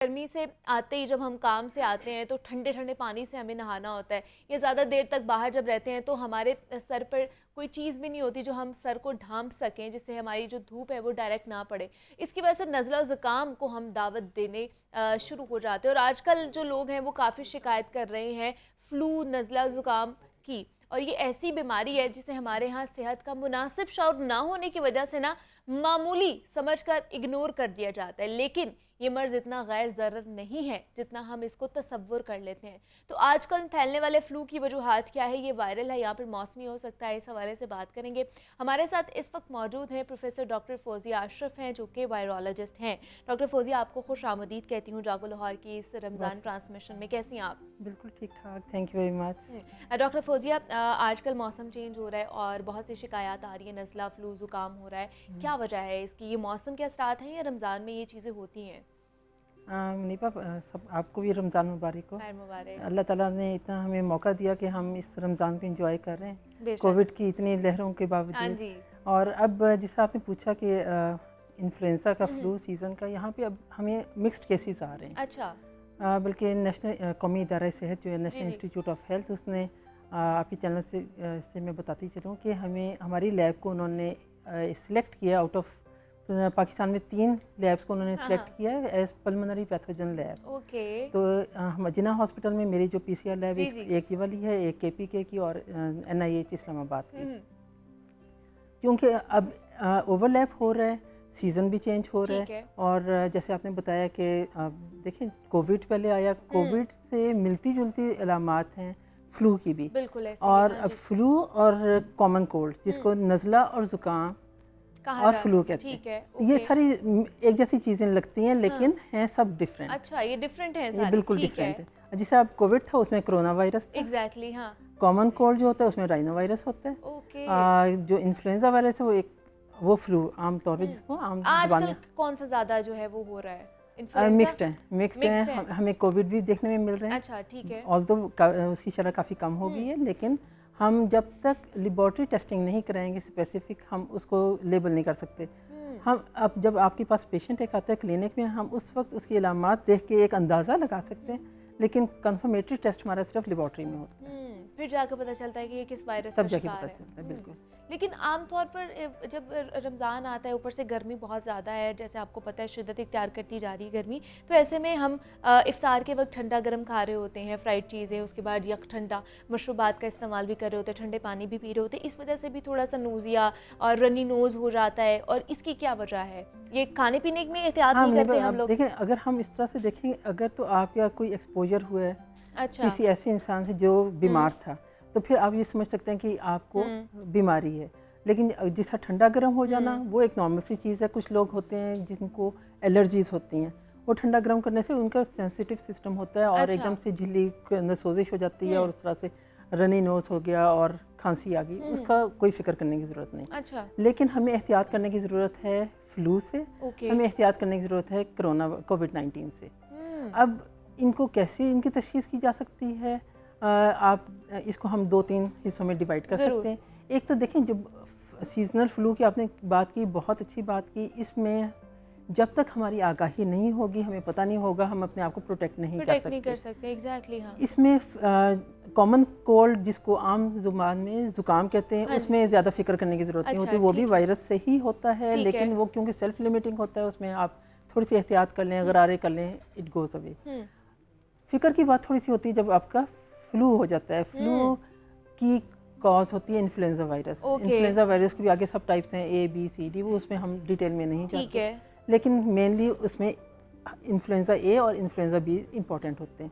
गर्मी से आते ही जब हम काम से आते हैं तो ठंडे ठंडे पानी से हमें नहाना होता है, या ज़्यादा देर तक बाहर जब रहते हैं तो हमारे सर पर कोई चीज़ भी नहीं होती जो हम सर को ढांप सकें, जिससे हमारी जो धूप है वो डायरेक्ट ना पड़े। इसकी वजह से नज़ला ज़ुकाम को हम दावत देने शुरू हो जाते हैं, और आजकल जो लोग हैं वो काफ़ी शिकायत कर रहे हैं फ्लू, नज़ला ज़ुकाम की। और ये ऐसी बीमारी है जिसे हमारे यहाँ सेहत का मुनासिब शौर ना होने की वजह से ना मामूली समझकर इग्नोर कर दिया जाता है, लेकिन ये मर्ज़ इतना गैर ज़रूर नहीं है जितना हम इसको तसव्वुर कर लेते हैं। तो आजकल फैलने वाले फ्लू की वजूहात क्या है, ये वायरल है या फिर मौसमी हो सकता है, इस हवाले से बात करेंगे। हमारे साथ इस वक्त मौजूद हैं प्रोफेसर डॉक्टर फौजिया अशरफ हैं, जो कि वायरोलॉजिस्ट हैं। डॉक्टर फौजिया, आपको खुश आमदीद कहती हूँ जागो लाहौर की इस रमज़ान ट्रांसमिशन में। कैसी हैं आप? बिल्कुल ठीक ठाक, thank you very much. Doctor Fauzia, आजकल मौसम चेंज हो रहा है और बहुत सी शिकायत आ रही है, नज़ला, फ्लू, ज़ुकाम हो रहा है। क्या वजह है इसकी? ये मौसम के असरात हैं या रमज़ान में ये चीज़ें होती हैं? मुनीबा, सब आपको भी रमज़ान मुबारक हो। खैर मुबारक। अल्लाह ताला ने इतना हमें मौका दिया कि हम इस रमज़ान को एंजॉय कर रहे हैं बेशक। कोविड की इतनी लहरों के हाँ बावजूद। जी। और अब जैसा आपने पूछा कि इन्फ्लुएंज़ा का फ्लू सीज़न का, यहाँ पे अब हमें मिक्स्ड केसेस आ रहे हैं। अच्छा। बल्कि नेशनल कौमी इदारा सेहत जो है, नेशनल जी। इंस्टीट्यूट ऑफ हेल्थ, उसने आपके चैनल से मैं बताती चलूँ कि हमें हमारी लैब को उन्होंने सिलेक्ट किया आउट ऑफ पाकिस्तान में 3 लैब्स को उन्होंने सिलेक्ट किया as pulmonary pathogen lab. Okay. तो हम जिना हॉस्पिटल में मेरी जो पीसीआर लैब जी, है, जी। एक ये वाली है, एक केपीके की और एनआईएच इस्लामाबाद की। हम्म, क्योंकि अब ओवरलैप हो रहा है, सीज़न भी चेंज हो रहा ठीक है। है। और जैसे आपने बताया कि देखिए कोविड पहले आया, कोविड से मिलती जुलती अलामात हैं फ्लू की भी। बिल्कुल ऐसे ही, और हाँ जी। फ्लू और कॉमन कोल्ड, जिसको नज़ला और ज़ुकाम कहा और जा- फ्लू कहते ठीक हैं, है। ये ओके। सारी एक जैसी चीज़ें लगती हैं, लेकिन हैं सब डिफरेंट। अच्छा, ये डिफरेंट है ये सारी। बिल्कुल ठीक डिफरेंट है। है। जैसे अब कोविड था, उसमें कोरोना वायरस था। एग्जैक्टली, हाँ। कॉमन कोल्ड जो होता है उसमें राइनो वायरस होता है। ओके। जो इन्फ्लुएंजा वायरस है वो फ्लू आमतौर पे, जिसको आम जुबान आजकल कौन सा ज्यादा जो है वो हो रहा है? इन्फ्लुएंजा? मिक्स्ड है, मिक्स्ड है। Mixed है। हमें कोविड भी देखने में मिल रहे हैं। अच्छा, ठीक है। ऑल्दो उसकी शरह काफ़ी कम हो गई है, लेकिन हम जब तक लेबॉर्ट्री टेस्टिंग नहीं कराएंगे स्पेसिफिक, हम उसको लेबल नहीं कर सकते। हम अब जब आपके पास पेशेंट एक आता है क्लिनिक में, हम उस वक्त उसकी अलामात देख के एक अंदाज़ा लगा सकते हैं, लेकिन कंफर्मेटरी टेस्ट हमारा सिर्फ लेबॉर्ट्री में होता है। फिर जाकर पता चलता है कि ये किस वायरस सब का जगह शिकार पता है। चलता है, बिल्कुल। लेकिन आमतौर पर जब रमज़ान आता है, ऊपर से गर्मी बहुत ज़्यादा है, जैसे आपको पता है शिद्दत इख्तियार करती जा रही है गर्मी, तो ऐसे में हम इफ्तार के वक्त ठंडा गर्म खा रहे होते हैं, फ्राइड चीज़ें, उसके बाद यक ठंडा मशरूबात का इस्तेमाल भी कर रहे होते हैं, ठंडे पानी भी पी रहे होते हैं, इस वजह से भी थोड़ा सा नोज़िया और रनी नोज़ हो जाता है। और इसकी क्या वजह है? ये खाने पीने में एहतियात नहीं करते हम लोग? देखें, अगर हम इस तरह से देखें, अगर तो आपका कोई एक्सपोजर हुआ है अच्छा। किसी ऐसे इंसान से जो बीमार था, तो फिर आप ये समझ सकते हैं कि आपको बीमारी है। लेकिन जैसा ठंडा गर्म हो जाना, वो एक नॉर्मल सी चीज़ है। कुछ लोग होते हैं जिनको एलर्जीज़ होती हैं, वो ठंडा गर्म करने से उनका सेंसिटिव सिस्टम होता है और अच्छा। एकदम से झिल्ली के अंदर सोजिश हो जाती है, और उस तरह से रनी नोज हो गया और खांसी आ गई। उसका कोई फिक्र करने की ज़रूरत नहीं। अच्छा। लेकिन हमें एहतियात करने की ज़रूरत है फ्लू से, ओके। हमें एहतियात करने की ज़रूरत है कोविड-19 से। अब इनको कैसे इनकी तशख़ीस की जा सकती है? आप इसको हम 2-3 हिस्सों में डिवाइड कर ज़रूर। सकते हैं। एक तो देखें, जब सीजनल फ्लू की आपने बात की, बहुत अच्छी बात की। इसमें जब तक हमारी आगाही नहीं होगी, हमें पता नहीं होगा, हम अपने आप को प्रोटेक्ट नहीं कर सकते। एग्जैक्टली, हाँ। इसमें कॉमन कोल्ड, जिसको आम जुबान में ज़ुकाम कहते हैं, उसमें ज़्यादा फिक्र करने की ज़रूरत नहीं अच्छा, होती। वो भी ठीक है। वायरस से ही होता है, ठीक लेकिन है। वो क्योंकि सेल्फ लिमिटिंग होता है, उसमें आप थोड़ी सी एहतियात कर लें, गरारे कर लें, इट गोज़ अवे। फिक्र की बात थोड़ी सी होती है जब आपका फ्लू हो जाता है। फ्लू की कॉज होती है influenza virus. Okay. Influenza virus के भी आगे सब टाइप्स हैं, A, B, C, D, वो उसमें हम डिटेल में नहीं ठीक जाते। है। लेकिन मेनली उसमें इन्फ्लुएंजा A और इन्फ्लुएंजा B इंपॉर्टेंट होते हैं।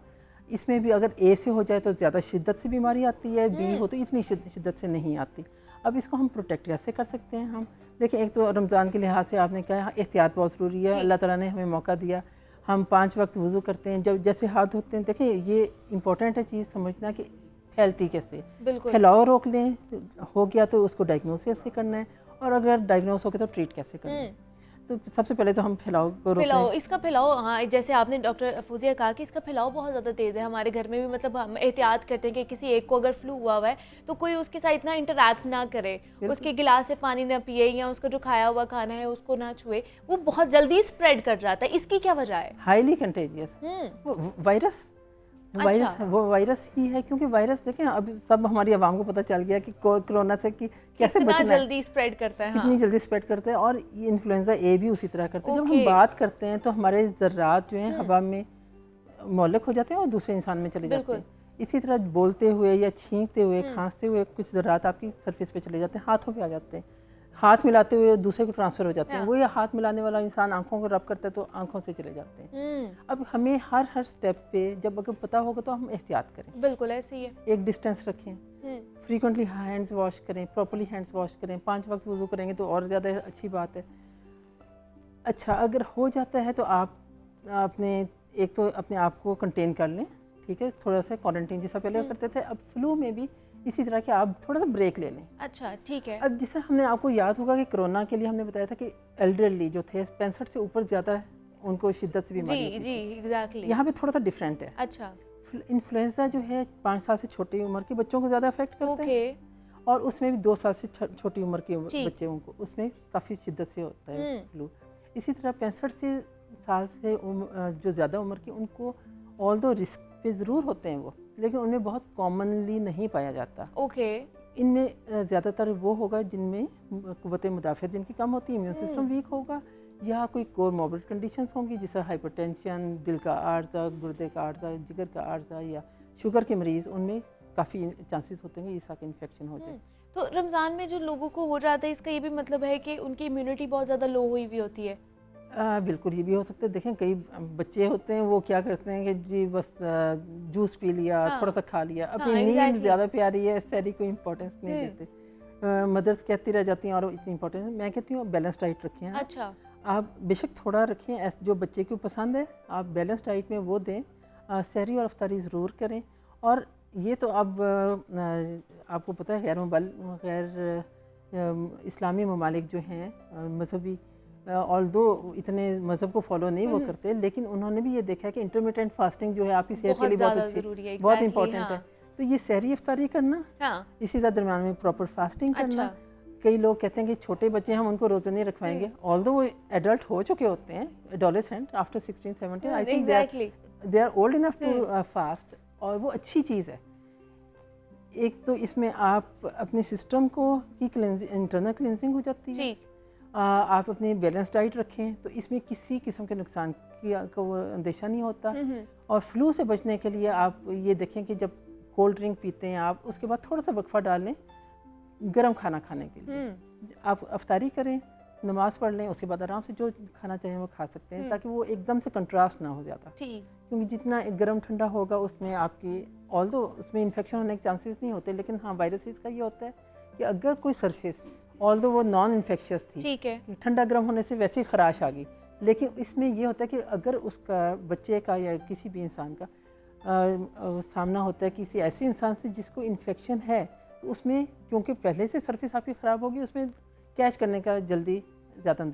इसमें भी अगर A से हो जाए तो ज़्यादा शिद्दत से बीमारी आती है, B हो तो इतनी शिद्दत से नहीं आती। अब इसको हम प्रोटेक्ट कैसे कर सकते हैं? हम देखिए, एक तो रमज़ान के लिहाज से आपने कहा एहतियात बहुत ज़रूरी है। अल्लाह ताला ने हमें मौका दिया, हम 5 वक्त वज़ू करते हैं, जब जैसे हाथ धोते हैं। देखिए, ये इंपॉर्टेंट है चीज़ समझना कि फैलती कैसे। बिल्कुल। फैलाव रोक लें, हो गया तो उसको डायग्नोसिस से करना है, और अगर डायग्नोस हो गया तो ट्रीट कैसे करना है। तो सबसे पहले तो हम फैलाव को रोकने फैलाव, इसका फैलाव, हाँ, जैसे आपने डॉक्टर फौजिया कहा कि इसका फैलाव बहुत ज़्यादा तेज़ है हमारे घर में भी, मतलब हम एहतियात करते हैं कि किसी एक को अगर फ्लू हुआ है तो कोई उसके साथ इतना इंटरैक्ट ना करे, उसके गिलास से पानी ना पिए या उसका जो खाया हुआ खाना है उसको ना छुए, वो बहुत जल्दी स्प्रेड कर जाता है। इसकी क्या वजह है? हाईली कंटेजियस वायरस वो वायरस ही है, क्योंकि वायरस देखें अब सब हमारी आवाम को पता चल गया कि कोरोना से कि कैसे कितना बचना है, जल्दी स्प्रेड करता है। कितनी जल्दी स्प्रेड करते हैं, और ये इन्फ्लुएंजा ए भी उसी तरह करते हैं। जब हम बात करते हैं तो हमारे ज़र्रात जो हैं हवा में मौलक हो जाते हैं और दूसरे इंसान में चले जाते हैं। इसी तरह बोलते हुए या छींकते हुए, खांसते हुए कुछ ज़र्रात आपकी सरफेस पे चले जाते हैं, हाथों पे आ जाते हैं, हाथ मिलाते हुए दूसरे को ट्रांसफ़र हो जाते हैं। वो ये हाथ मिलाने वाला इंसान आंखों को रब करता है तो आंखों से चले जाते हैं। अब हमें हर स्टेप पे जब अगर पता होगा तो हम एहतियात करें। बिल्कुल ऐसे ही है। एक डिस्टेंस रखें, फ्रीक्वेंटली हैंड्स वॉश करें, प्रॉपर्ली हैंड्स वॉश करें, 5 वक्त वज़ू करेंगे तो और ज़्यादा अच्छी बात है। अच्छा, अगर हो जाता है तो आप अपने आप को कंटेन कर लें, ठीक है, थोड़ा सा क्वारंटीन जैसा पहले करते थे। अब फ्लू में भी इसी तरह के आप थोड़ा सा ब्रेक ले लें। अच्छा, ठीक है। अब जैसे हमने आपको याद होगा कि कोरोना के लिए हमने बताया था कि एल्डरली जो थे 65 से ऊपर ज़्यादा उनको शिद्दत से बीमारी जी एग्जैक्टली। यहाँ पे थोड़ा सा डिफरेंट है। अच्छा, इन्फ्लुएंजा जो है 5 साल से छोटी उम्र के बच्चों को ज़्यादा अफेक्ट करते हैं, और उसमें भी 2 साल से छोटी उम्र के बच्चे उनको उसमें काफ़ी शिद्दत से होता है फ्लू। इसी तरह 65 साल से जो ज़्यादा उम्र के उनको ऑल्दो रिस्क पे ज़रूर होते हैं वो, लेकिन उनमें बहुत कॉमनली नहीं पाया जाता। इनमें ज़्यादातर वो होगा जिनमें क़ुव्वत मुदाफ़ियत जिनकी कम होती है, इम्यून सिस्टम वीक होगा, या कोई कोमॉर्बिड कंडीशंस होंगी जैसे हाइपरटेंशन, दिल का आर्जा, गुर्दे का आर्जा, जिगर का आर्जा या शुगर के मरीज़, उनमें काफ़ी चांसेस होते हैं कि ईसा का इन्फेक्शन हो जाए। तो रमज़ान में जो लोगों को हो जाता है इसका ये भी मतलब है कि उनकी इम्यूनिटी बहुत ज़्यादा लो हुई हुई होती है? बिल्कुल, ये भी हो सकता है। देखें कई बच्चे होते हैं वो क्या करते हैं कि जी बस जूस पी लिया, थोड़ा सा खा लिया, अपनी नींद ज़्यादा प्यारी है, सहरी को इम्पोर्टेंस नहीं देते। मदर्स कहती रह जाती हैं और इतनी इम्पोर्टेंस, मैं कहती हूँ बैलेंस डाइट रखें। अच्छा, आप बेशक थोड़ा रखें, जो बच्चे को पसंद है आप बैलेंस डाइट में वो दें, सहरी और अफ्तारी ज़रूर करें। और ये तो अब आपको पता है गैर इस्लामी ममालिक जो हैं मजहबी, ऑल्दो इतने मज़हब को फॉलो नहीं वो करते, लेकिन उन्होंने भी ये देखा है कि इंटरमिटेंट फास्टिंग जो है आपकी सेहत के लिए बहुत अच्छी है, बहुत इंपॉर्टेंट है। तो ये सहरी इफ्तारी करना, इसी तरह दरम्यान में प्रॉपर फास्टिंग करना। कई लोग कहते हैं कि छोटे बच्चे हम उनको रोज़ा नहीं रखवाएंगे, ऑल्दो वो एडल्ट हो चुके होते हैं, adolescent after 16-17, I think they are old enough to fast, और वो अच्छी चीज़ है। एक तो इसमें आप अपने सिस्टम को की इंटरनल क्लिनजिंग हो जाती है, आप अपनी बैलेंस डाइट रखें तो इसमें किसी किस्म के नुकसान को अंदेशा नहीं होता। और फ्लू से बचने के लिए आप ये देखें कि जब कोल्ड ड्रिंक पीते हैं आप, उसके बाद थोड़ा सा वक्फा डाल लें गर्म खाना खाने के लिए, आप अफ्तारी करें, नमाज़ पढ़ लें, उसके बाद आराम से जो खाना चाहें वो खा सकते हैं, ताकि वो एकदम से कंट्रास्ट ना हो जाता। क्योंकि जितना गर्म ठंडा होगा उसमें आपकी ऑल्दो उसमें इन्फेक्शन होने के चांसेस नहीं होते, लेकिन हाँ वायरसेस का ये होता है कि अगर कोई सरफेस ऑल्दो वो नॉन इन्फेक्शियस थी, ठीक है, ठंडा गर्म होने से वैसे ही खराश आ गई, लेकिन इसमें ये होता है कि अगर उसका बच्चे का या किसी भी इंसान का सामना होता है किसी ऐसे इंसान से जिसको इन्फेक्शन है, तो उसमें क्योंकि पहले से सरफेस आपकी ख़राब होगी, उसमें कैच करने का जल्दी ज़्यादा